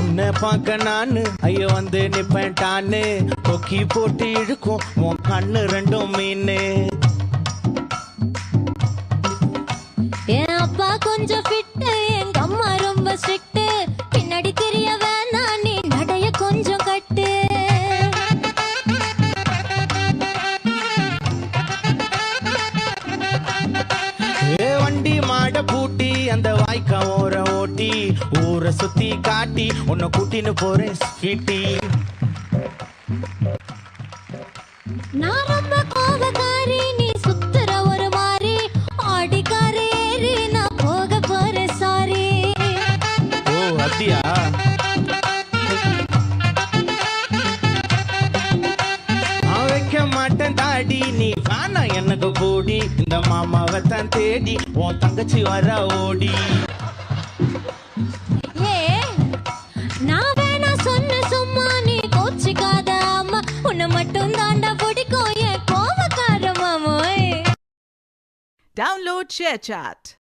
உன்னை பார்க்க நானு ஐயோ வந்து நிப்பேன்டான்னு கொக்கி போட்டு இழுக்கும் உன் கண்ணு ரெண்டும் மீனு. என் அப்பா கொஞ்சம் ஃபிட்டு, எங்க அம்மா ரொம்ப ஸ்ட்ரிக்ட். பின்னாடி தெரிய வேணாம், நீ நடைய கொஞ்சம் கட்டு. வண்டி மாட பூட்டி அந்த வாய்க்கா ஓர ஓட்டி ஊரை சுத்தி காட்டி உன்னை கூட்டின்னு போறேன் ஸ்வீட்டி. நான் ரொம்ப கோபக்காரி, நீ சுத்துற ஒரு மாதிரி. ஆடிக்காரி ஏறி நான் போக போறேன் சாரி. ஓ அப்படியா? நான் வைக்க மாட்டேன் தாடி, நீ வேணா எனக்கு கூடி. இந்த மாமாவை தான் தேடி உன் தங்கச்சி வர ஓடி. ஏ நான் வேணா சொன்ன சும்மா, நீ கோச்சிக்காத அம்மா. உன்னை மட்டும் தாண்டா பிடிக்கும் என் கோபக்கார மாமோய். Download ShareChat.